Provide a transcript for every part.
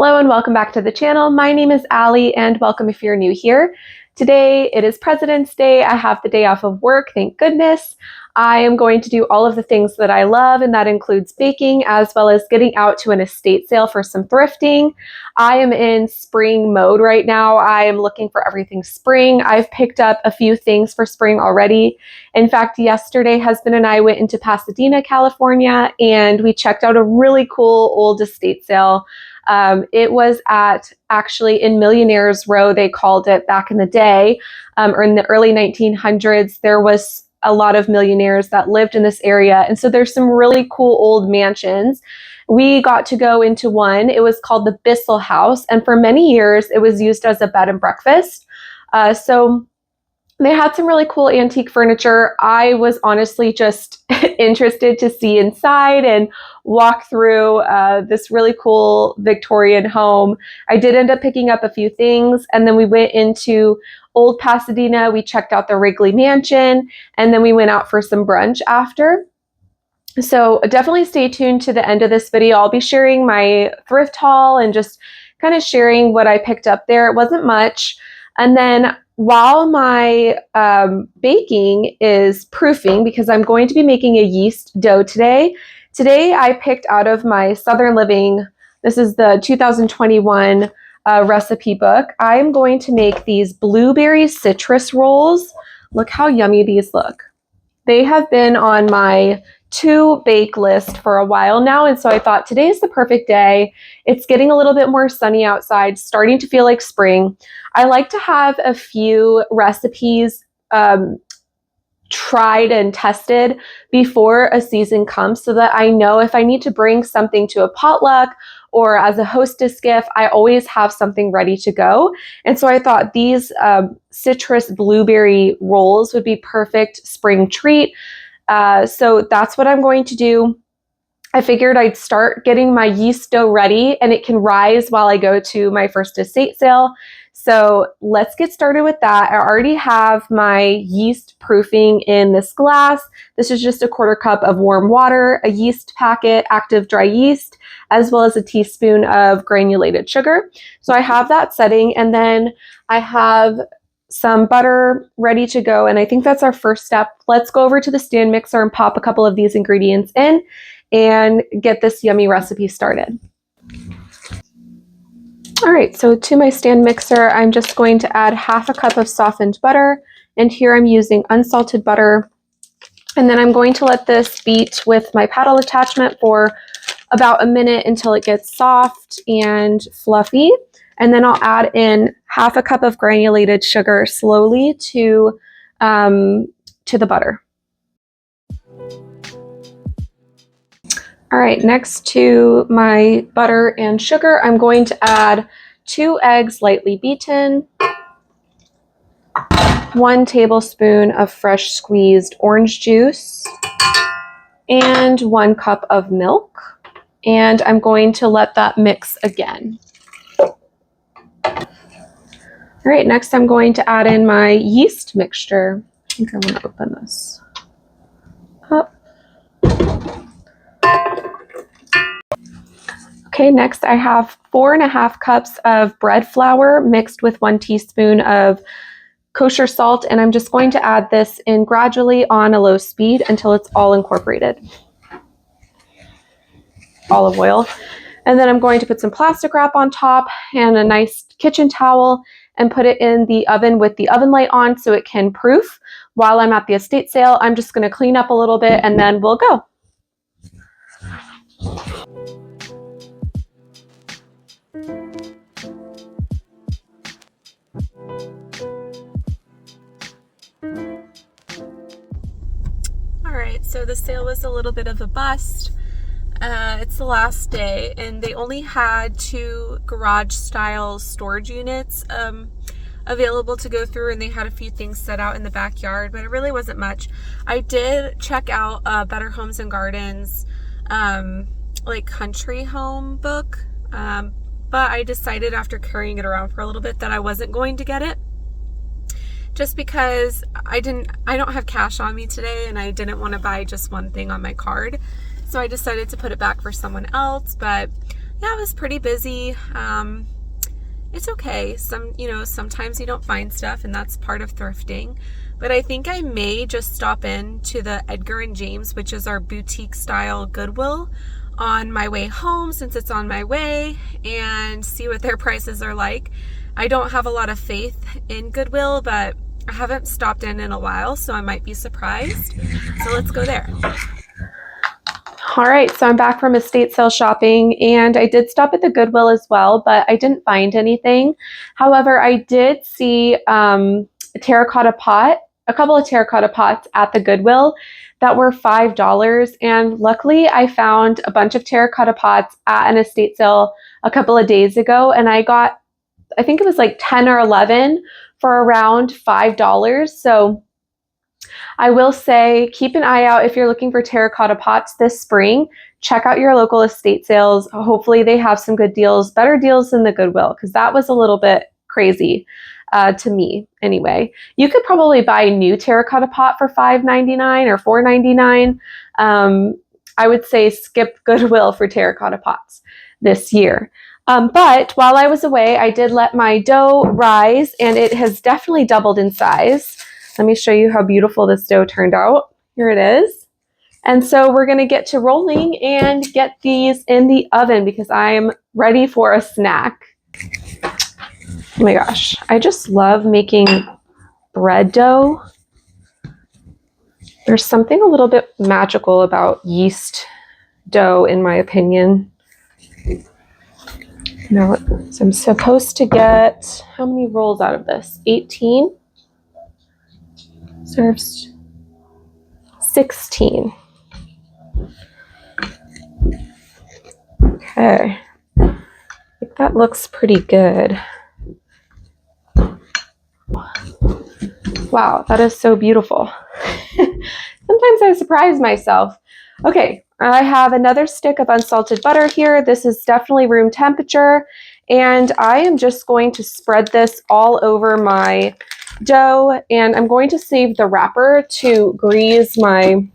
Hello and welcome back to the channel. My name is Allie and welcome if you're new here. Today it is President's Day. I have the day off of work, thank goodness. I am going to do all of the things that I love, and that includes baking as well as getting out to an estate sale for some thrifting. I am in spring mode right now. I am looking for everything spring. I've picked up a few things for spring already. In fact, yesterday husband and I went into Pasadena, California, and we checked out a really cool old estate sale. It was actually in Millionaires Row, they called it back in the day, or in the early 1900s. There was a lot of millionaires that lived in this area. And so there's some really cool old mansions. We got to go into one. It was called the Bissell House. And for many years, it was used as a bed and breakfast. So they had some really cool antique furniture. I was honestly just interested to see inside and walk through this really cool Victorian home. I did end up picking up a few things, and then we went into Old Pasadena. We checked out the Wrigley Mansion, and then we went out for some brunch after. So definitely stay tuned to the end of this video. I'll be sharing my thrift haul and just kind of sharing what I picked up there. It wasn't much. And then while my baking is proofing, because I'm going to be making a yeast dough today. Today I picked out of my Southern Living, this is the 2021 recipe book. I am going to make these blueberry citrus rolls. Look how yummy these look. They have been on my to bake list for a while now, and so I thought today is the perfect day. It's getting a little bit more sunny outside, starting to feel like spring. I like to have a few recipes tried and tested before a season comes, so that I know if I need to bring something to a potluck or as a hostess gift, I always have something ready to go. And so I thought these citrus blueberry rolls would be perfect spring treat. So that's what I'm going to do. I figured I'd start getting my yeast dough ready, and it can rise while I go to my first estate sale. So let's get started with that. I already have my yeast proofing in this glass. This is just a 1/4 cup of warm water, a yeast packet, active dry yeast, as well as a teaspoon of granulated sugar. So I have that setting, and then I have some butter ready to go. And I think that's our first step. Let's go over to the stand mixer and pop a couple of these ingredients in and get this yummy recipe started. All right, so to my stand mixer, I'm just going to add 1/2 cup of softened butter. And here I'm using unsalted butter. And then I'm going to let this beat with my paddle attachment for about a minute until it gets soft and fluffy. And then I'll add in 1/2 cup of granulated sugar slowly to the butter. All right, next to my butter and sugar, I'm going to add 2 eggs lightly beaten, 1 tablespoon of fresh squeezed orange juice, and 1 cup of milk. And I'm going to let that mix again. All right, next I'm going to add in my yeast mixture. I think I want to open this up. Okay, next I have 4½ cups of bread flour mixed with 1 teaspoon of kosher salt, and I'm just going to add this in gradually on a low speed until it's all incorporated. Olive oil. And then I'm going to put some plastic wrap on top and a nice kitchen towel and put it in the oven with the oven light on so it can proof. While I'm at the estate sale, I'm just going to clean up a little bit and then we'll go. All right, so the sale was a little bit of a bust. It's the last day, and they only had 2 garage-style storage units available to go through, and they had a few things set out in the backyard, but it really wasn't much. I did check out Better Homes and Gardens, like country home book, but I decided after carrying it around for a little bit that I wasn't going to get it. Just because I don't have cash on me today, and I didn't want to buy just one thing on my card. So I decided to put it back for someone else. But yeah, it was pretty busy. It's okay. Sometimes you don't find stuff, and that's part of thrifting. But I think I may just stop in to the Edgar and James, which is our boutique style Goodwill, on my way home, since it's on my way, and see what their prices are like. I don't have a lot of faith in Goodwill, but I haven't stopped in a while, so I might be surprised. So let's go there. All right, so I'm back from estate sale shopping, and I did stop at the Goodwill as well, but I didn't find anything. However, I did see a couple of terracotta pots at the Goodwill that were $5, and luckily I found a bunch of terracotta pots at an estate sale a couple of days ago, and I think it was like 10 or 11 for around $5. So I will say, keep an eye out if you're looking for terracotta pots this spring. Check out your local estate sales. Hopefully they have some good deals, better deals than the Goodwill, because that was a little bit crazy to me anyway. You could probably buy a new terracotta pot for $5.99 or $4.99. I would say skip Goodwill for terracotta pots this year. But while I was away, I did let my dough rise, and it has definitely doubled in size. Let me show you how beautiful this dough turned out. Here it is. And so we're going to get to rolling and get these in the oven because I'm ready for a snack. Oh my gosh, I just love making bread dough. There's something a little bit magical about yeast dough, in my opinion. Now, so I'm supposed to get, how many rolls out of this? 18? Serves 16. Okay. I think that looks pretty good. Wow, that is so beautiful. Sometimes I surprise myself. Okay, I have another stick of unsalted butter here. This is definitely room temperature, and I am just going to spread this all over my dough, and I'm going to save the wrapper to grease my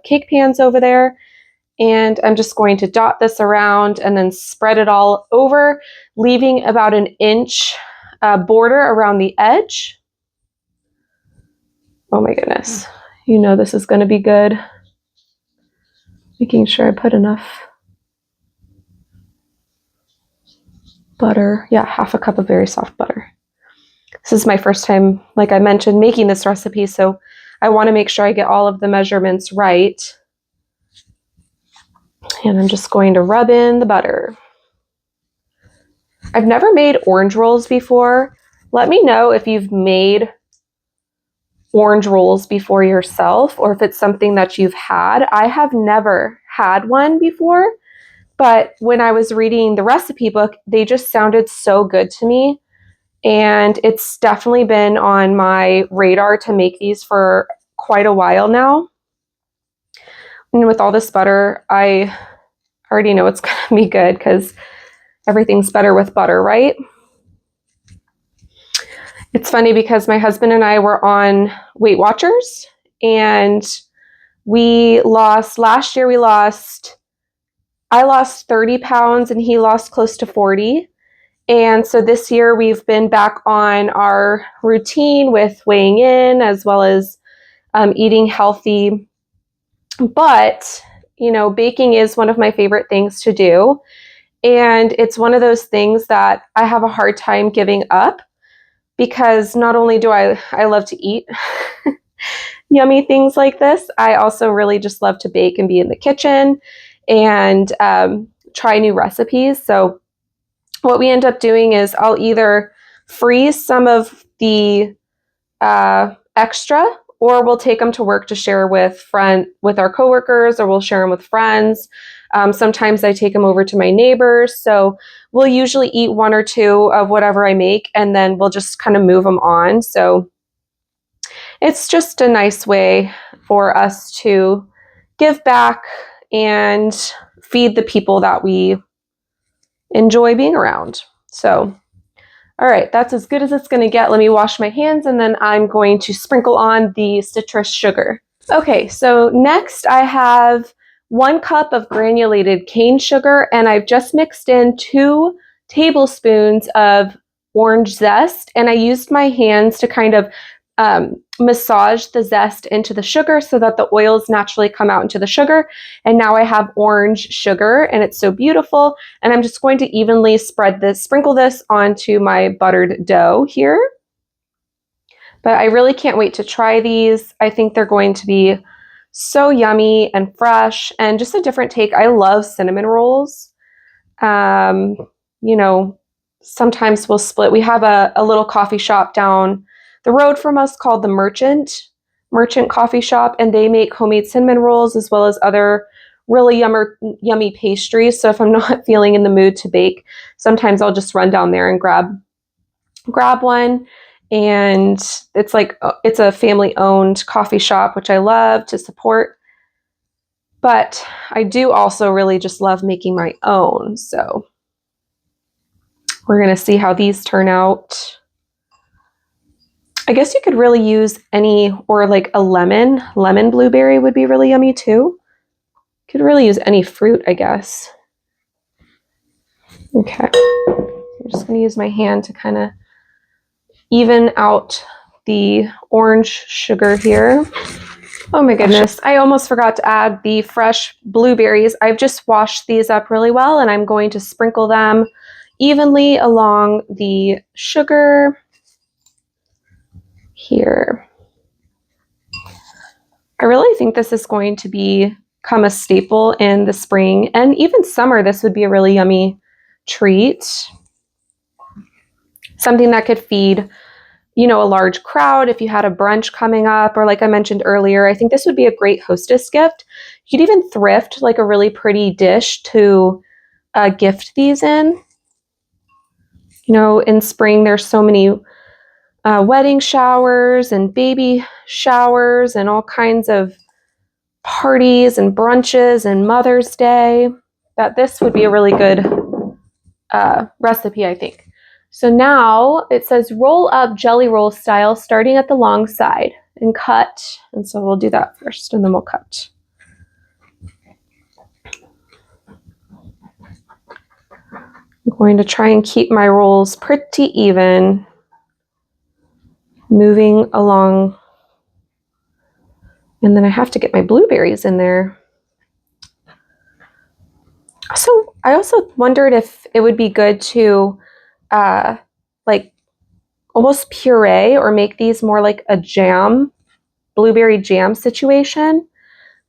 cake pans over there, and I'm just going to dot this around and then spread it all over, leaving about an inch border around the edge. Oh my goodness, you know this is going to be good. Making sure I put enough butter. Yeah, half a cup of very soft butter. This is my first time, like I mentioned, making this recipe, so I want to make sure I get all of the measurements right. And I'm just going to rub in the butter. I've never made orange rolls before. Let me know if you've made orange rolls before yourself, or if it's something that you've had. I have never had one before, but when I was reading the recipe book, they just sounded so good to me. And it's definitely been on my radar to make these for quite a while now. And with all this butter, I already know it's going to be good because everything's better with butter, right? It's funny because my husband and I were on Weight Watchers, and last year I lost 30 pounds and he lost close to 40. And so this year we've been back on our routine with weighing in as well as eating healthy. But, you know, baking is one of my favorite things to do. And it's one of those things that I have a hard time giving up, because not only do I love to eat yummy things like this, I also really just love to bake and be in the kitchen and try new recipes. So what we end up doing is I'll either freeze some of the extra, or we'll take them to work to share with our coworkers, or we'll share them with friends. Sometimes I take them over to my neighbors. So we'll usually eat one or two of whatever I make, and then we'll just kind of move them on. So it's just a nice way for us to give back and feed the people that we enjoy being around. So, all right, that's as good as it's going to get. Let me wash my hands, and then I'm going to sprinkle on the citrus sugar. Okay, so next I have 1 cup of granulated cane sugar, and I've just mixed in 2 tablespoons of orange zest, and I used my hands to kind of massage the zest into the sugar so that the oils naturally come out into the sugar. And now I have orange sugar, and it's so beautiful. And I'm just going to evenly sprinkle this onto my buttered dough here. But I really can't wait to try these. I think they're going to be so yummy and fresh and just a different take. I love cinnamon rolls. You know, sometimes we'll split. We have a little coffee shop down the road from us called the Merchant Coffee Shop, and they make homemade cinnamon rolls as well as other really yummy pastries. So if I'm not feeling in the mood to bake, sometimes I'll just run down there and grab one. And it's a family-owned coffee shop, which I love to support. But I do also really just love making my own. So we're going to see how these turn out. I guess you could really use any, or like a lemon blueberry would be really yummy too. Could really use any fruit, I guess. Okay, I'm just going to use my hand to kind of even out the orange sugar here. Oh my goodness, I almost forgot to add the fresh blueberries. I've just washed these up really well, and I'm going to sprinkle them evenly along the sugar here. I really think this is going to become a staple in the spring and even summer. This would be a really yummy treat. Something that could feed, you know, a large crowd if you had a brunch coming up, or like I mentioned earlier, I think this would be a great hostess gift. You could even thrift like a really pretty dish to gift these in. You know, in spring, there's so many wedding showers and baby showers and all kinds of parties and brunches and Mother's Day, that this would be a really good recipe, I think. So now it says roll up jelly roll style, starting at the long side and cut. And so we'll do that first and then we'll cut. I'm going to try and keep my rolls pretty even, moving along. And then I have to get my blueberries in there. So I also wondered if it would be good to like almost puree or make these more like a jam, blueberry jam situation.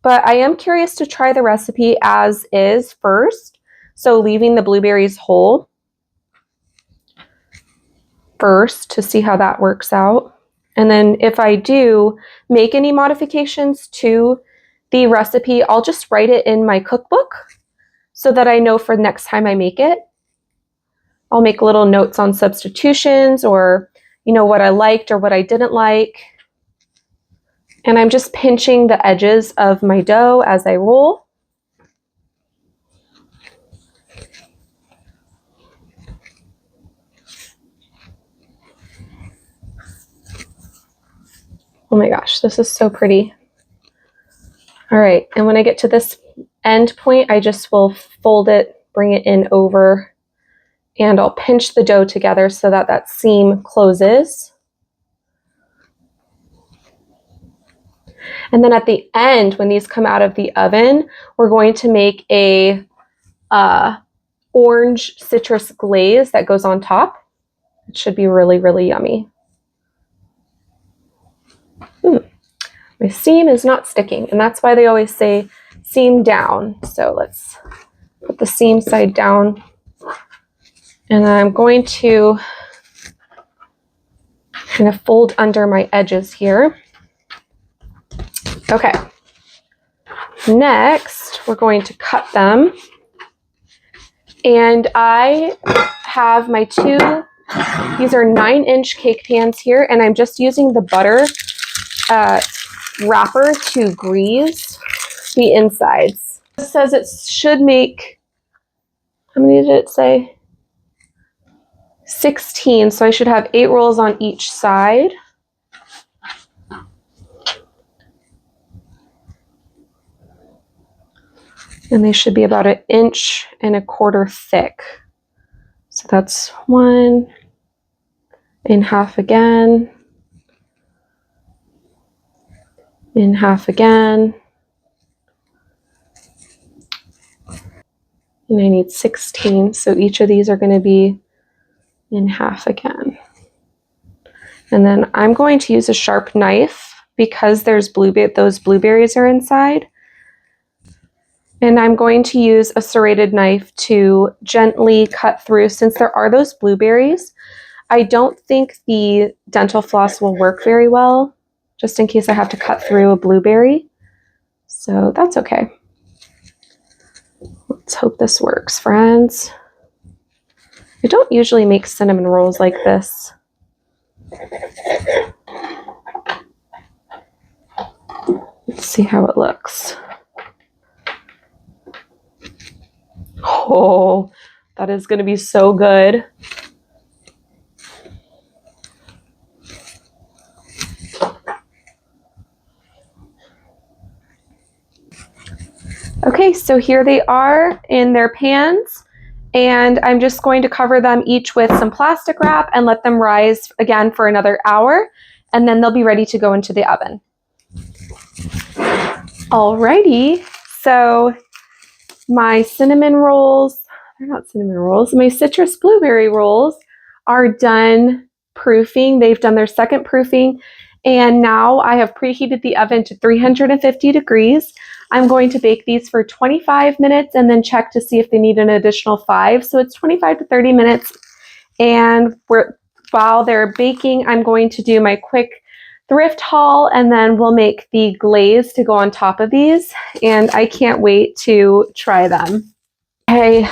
But I am curious to try the recipe as is first. So leaving the blueberries whole first to see how that works out. And then if I do make any modifications to the recipe, I'll just write it in my cookbook so that I know for next time I make it. I'll make little notes on substitutions or, you know, what I liked or what I didn't like. And I'm just pinching the edges of my dough as I roll. Oh my gosh, this is so pretty. All right, and when I get to this end point, I just will fold it, bring it in over, and I'll pinch the dough together so that that seam closes. And then at the end, when these come out of the oven, we're going to make a orange citrus glaze that goes on top. It should be really, really yummy. My seam is not sticking, and that's why they always say seam down. So let's put the seam side down. And I'm going to kind of fold under my edges here. Okay. Next, we're going to cut them. And I have my these are 9-inch cake pans here, and I'm just using the butter wrapper to grease the insides. It says it should make, how many did it say? 16, so I should have 8 rolls on each side. And they should be about 1.25 inches thick. So that's 1 and half again, in half again. And I need 16, so each of these are going to be in half again. And then I'm going to use a sharp knife because there's those blueberries are inside. And I'm going to use a serrated knife to gently cut through, since there are those blueberries. I don't think the dental floss will work very well, just in case I have to cut through a blueberry. So that's okay. Let's hope this works, friends. I don't usually make cinnamon rolls like this. Let's see how it looks. Oh, that is going to be so good. Okay, so here they are in their pans, and I'm just going to cover them each with some plastic wrap and let them rise again for another hour, and then they'll be ready to go into the oven. Alrighty, so my cinnamon rolls, they're not cinnamon rolls, my citrus blueberry rolls are done proofing. They've done their second proofing, and now I have preheated the oven to 350 degrees. I'm going to bake these for 25 minutes and then check to see if they need an additional 5. So it's 25 to 30 minutes. And while they're baking, I'm going to do my quick thrift haul, and then we'll make the glaze to go on top of these. And I can't wait to try them. Okay.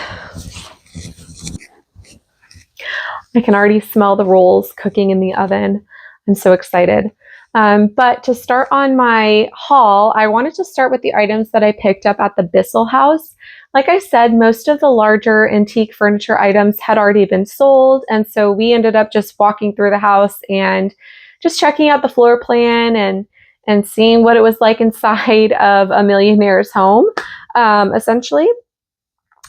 I can already smell the rolls cooking in the oven. I'm so excited. But to start on my haul, I wanted to start with the items that I picked up at the Bissell House. Like I said, most of the larger antique furniture items had already been sold, and so we ended up just walking through the house and just checking out the floor plan and seeing what it was like inside of a millionaire's home, essentially.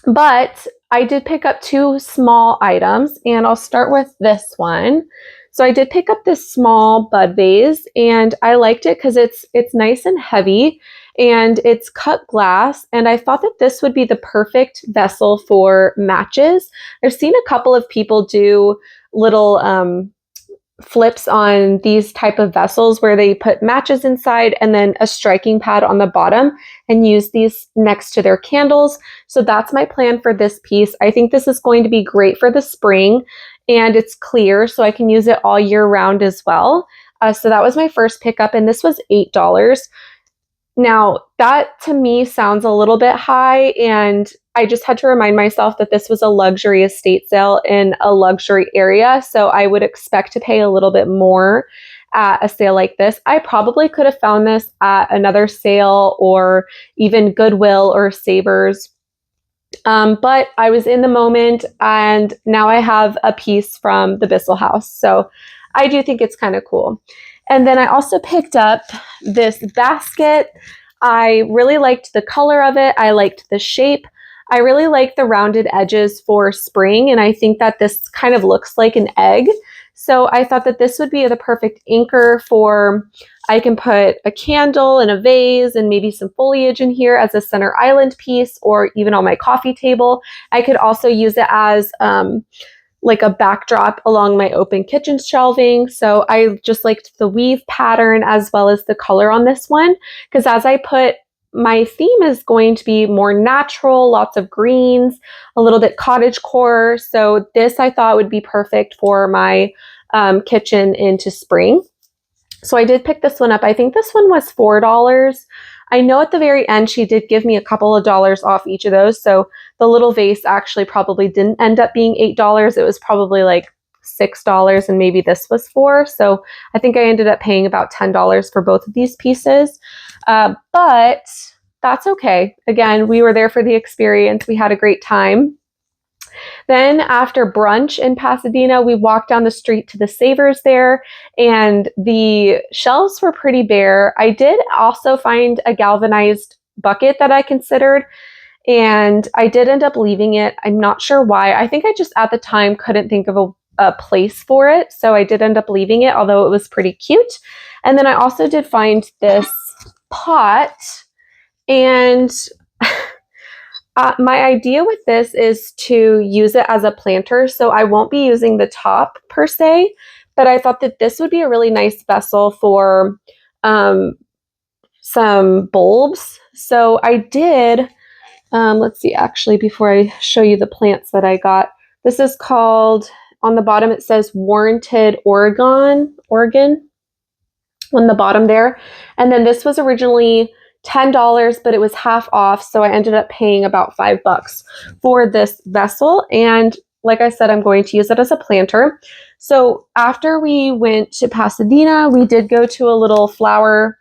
But I did pick up 2 small items, and I'll start with this one. So I did pick up this small bud vase, and I liked it because it's nice and heavy, and it's cut glass, and I thought that this would be the perfect vessel for matches. I've seen a couple of people do little flips on these type of vessels where they put matches inside and then a striking pad on the bottom and use these next to their candles. So that's my plan for this piece. I think this is going to be great for the spring, and it's clear so I can use it all year round as well. So that was my first pickup, and this was $8. Now, that to me sounds a little bit high, and I just had to remind myself that this was a luxury estate sale in a luxury area, so I would expect to pay a little bit more at a sale like this. I probably could have found this at another sale or even Goodwill or Savers, but I was in the moment, and now I have a piece from the Bissell House, so I do think it's kind of cool. And then I also picked up this basket. I really liked the color of it. I liked the shape. I really like the rounded edges for spring, and I think that this kind of looks like an egg. So I thought that this would be the perfect anchor for, I can put a candle and a vase and maybe some foliage in here as a center island piece, or even on my coffee table. I could also use it as like a backdrop along my open kitchen shelving. So I just liked the weave pattern as well as the color on this one, because as I put, my theme is going to be more natural, lots of greens, a little bit cottagecore. So this I thought would be perfect for my kitchen into spring. So I did pick this one up. I think this one was $4. I know at the very end she did give me a couple of dollars off each of those. So the little vase actually probably didn't end up being $8. It was probably like $6, and maybe this was $4. So I think I ended up paying about $10 for both of these pieces. But that's okay. Again, we were there for the experience. We had a great time. Then after brunch in Pasadena, we walked down the street to the Savers there, and the shelves were pretty bare. I did also find a galvanized bucket that I considered, and I did end up leaving it. I'm not sure why. I think I just at the time couldn't think of a place for it, so I did end up leaving it, although it was pretty cute. And then I also did find this pot, and my idea with this is to use it as a planter, so I won't be using the top per se, but I thought that this would be a really nice vessel for some bulbs. So I did, let's see, actually, before I show you the plants that I got, this is called, on the bottom it says Warranted Oregon on the bottom there. And then this was originally $10, but it was half off, so I ended up paying about $5 for this vessel. And like I said, I'm going to use it as a planter. So after we went to Pasadena, we did go to a little flower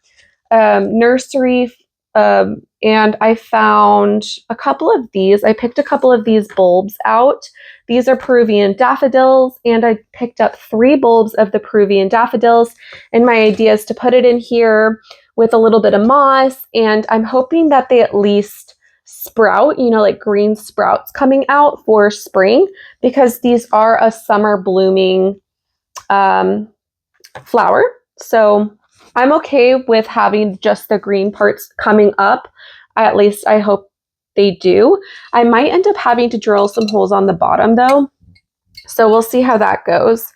nursery, and I found a couple of these. I picked a couple of these bulbs out. These are Peruvian daffodils, and I picked up 3 bulbs of the Peruvian daffodils, and my idea is to put it in here with a little bit of moss, and I'm hoping that they at least sprout, you know, like green sprouts coming out for spring, because these are a summer blooming flower. So I'm okay with having just the green parts coming up. At least I hope they do. I might end up having to drill some holes on the bottom though, so we'll see how that goes.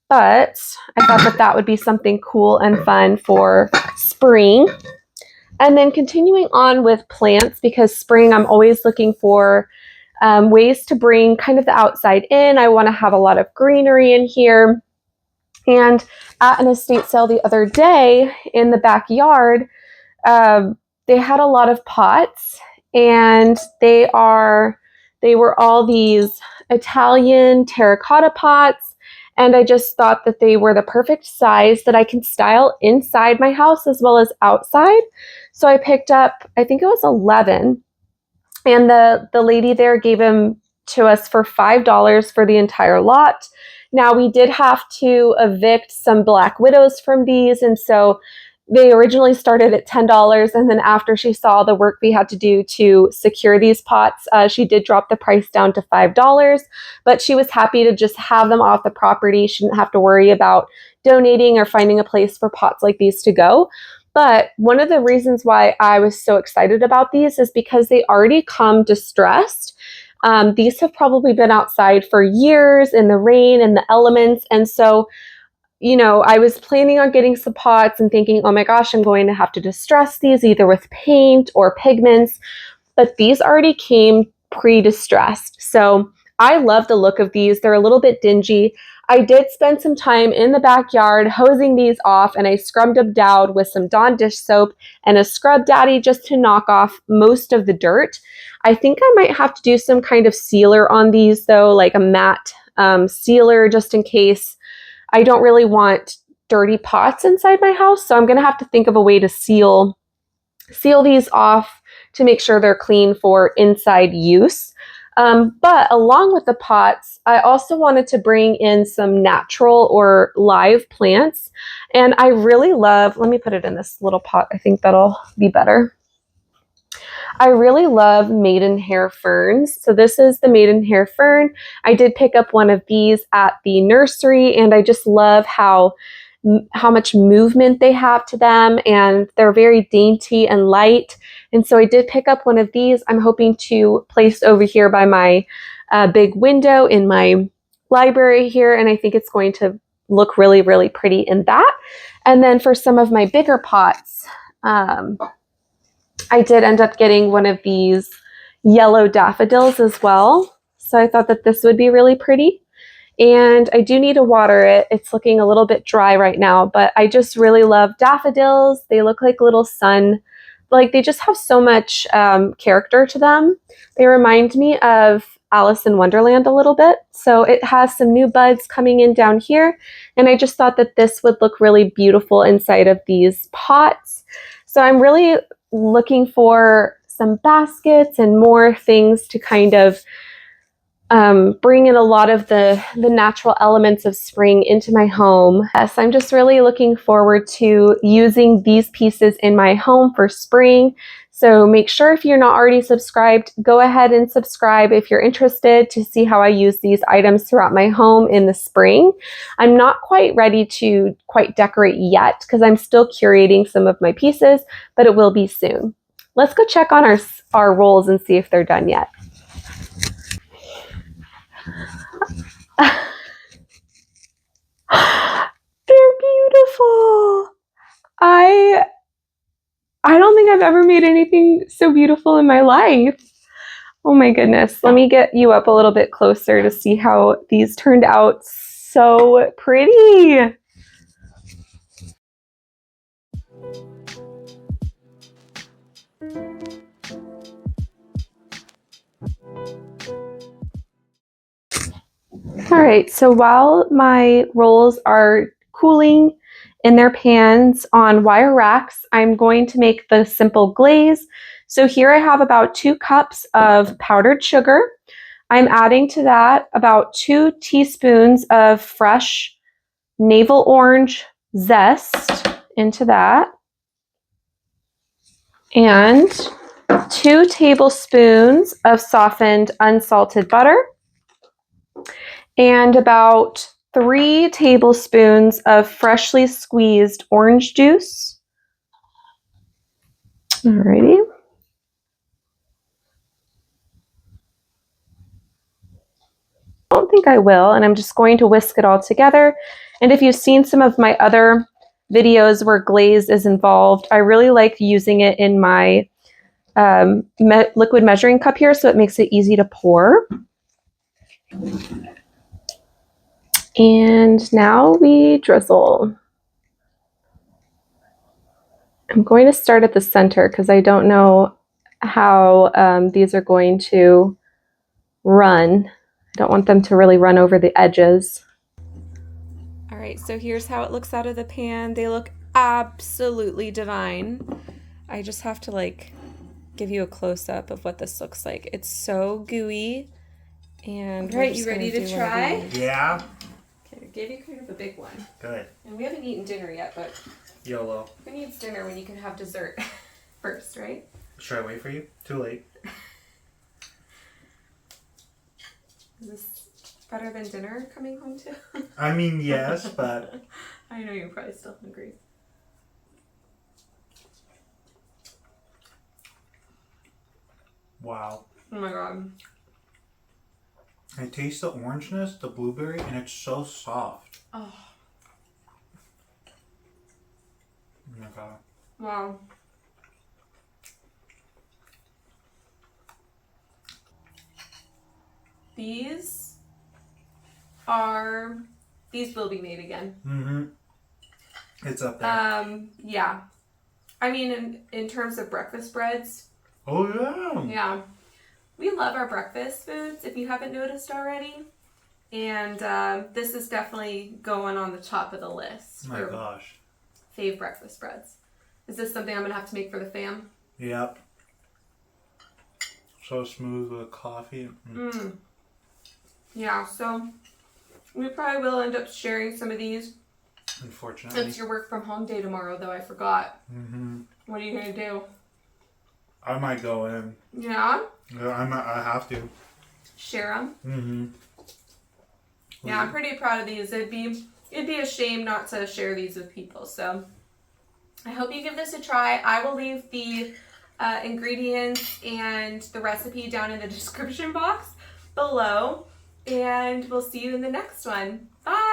But I thought that that would be something cool and fun for spring. And then continuing on with plants, because spring I'm always looking for ways to bring kind of the outside in. I want to have a lot of greenery in here. And at an estate sale the other day in the backyard, they had a lot of pots, and they were all these Italian terracotta pots. And I just thought that they were the perfect size that I can style inside my house as well as outside. So I picked up, I think it was 11, and the lady there gave them to us for $5 for the entire lot. Now, we did have to evict some black widows from these, and so they originally started at $10, and then after she saw the work we had to do to secure these pots, she did drop the price down to $5, but she was happy to just have them off the property. She didn't have to worry about donating or finding a place for pots like these to go. But one of the reasons why I was so excited about these is because they already come distressed. These have probably been outside for years in the rain and the elements. And so, you know, I was planning on getting some pots and thinking, oh my gosh, I'm going to have to distress these either with paint or pigments. But these already came pre-distressed. So I love the look of these. They're a little bit dingy. I did spend some time in the backyard hosing these off, and I scrubbed them down with some Dawn dish soap and a scrub daddy just to knock off most of the dirt. I think I might have to do some kind of sealer on these though, like a matte sealer, just in case. I don't really want dirty pots inside my house, so I'm going to have to think of a way to seal these off to make sure they're clean for inside use. But along with the pots, I also wanted to bring in some natural or live plants. And I really love, let me put it in this little pot. I think that'll be better. I really love maidenhair ferns. So this is the maidenhair fern. I did pick up one of these at the nursery, and I just love how much movement they have to them, and they're very dainty and light. And so I did pick up one of these. I'm hoping to place over here by my big window in my library here, and I think it's going to look really, really pretty in that. And then for some of my bigger pots, I did end up getting one of these yellow daffodils as well. So I thought that this would be really pretty. And I do need to water it. It's looking a little bit dry right now, but I just really love daffodils. They look like little sun. Like, they just have so much character to them. They remind me of Alice in Wonderland a little bit. So it has some new buds coming in down here. And I just thought that this would look really beautiful inside of these pots. So I'm really looking for some baskets and more things to kind of bring in a lot of the natural elements of spring into my home. Yes, I'm just really looking forward to using these pieces in my home for spring. So make sure if you're not already subscribed, go ahead and subscribe if you're interested to see how I use these items throughout my home in the spring. I'm not quite ready to quite decorate yet because I'm still curating some of my pieces, but it will be soon. Let's go check on our rolls and see if they're done yet. They're beautiful. I don't think I've ever made anything so beautiful in my life. Oh my goodness. Let me get you up a little bit closer to see how these turned out so pretty. All right, so while my rolls are cooling in their pans on wire racks, I'm going to make the simple glaze. So here I have about 2 cups of powdered sugar. I'm adding to that about 2 teaspoons of fresh navel orange zest into that, and 2 tablespoons of softened unsalted butter, and about 3 tablespoons of freshly squeezed orange juice. Alrighty. I don't think I will, and I'm just going to whisk it all together. And if you've seen some of my other videos where glaze is involved, I really like using it in my liquid measuring cup here, so it makes it easy to pour. And now we drizzle. I'm going to start at the center because I don't know how these are going to run. I don't want them to really run over the edges. All right, so here's how it looks out of the pan. They look absolutely divine. I just have to give you a close-up of what this looks like. It's so gooey. And all right, you ready to try? Yeah. Okay, I gave you kind of a big one. Good. And we haven't eaten dinner yet, but YOLO. who needs dinner when you can have dessert first, right? Should I wait for you? Too late. Is this better than dinner coming home to? I mean, yes, but... I know you're probably still hungry. Wow. Oh my god. I taste the orangeness, the blueberry, and it's so soft. Oh. Oh my god. Wow. These will be made again. Mm-hmm. It's up there. Yeah. I mean, in terms of breakfast breads. Oh, yeah. Yeah. We love our breakfast foods, if you haven't noticed already. And this is definitely going on the top of the list. Oh my gosh. Fave breakfast breads. Is this something I'm going to have to make for the fam? Yep. So smooth with coffee. Mm. Yeah, so we probably will end up sharing some of these. Unfortunately. It's your work from home day tomorrow, though. I forgot. Mm-hmm. What are you going to do? I might go in. Yeah? I have to. Share them? Mm-hmm. Yeah, I'm pretty proud of these. It'd be a shame not to share these with people. So I hope you give this a try. I will leave the ingredients and the recipe down in the description box below. And we'll see you in the next one. Bye!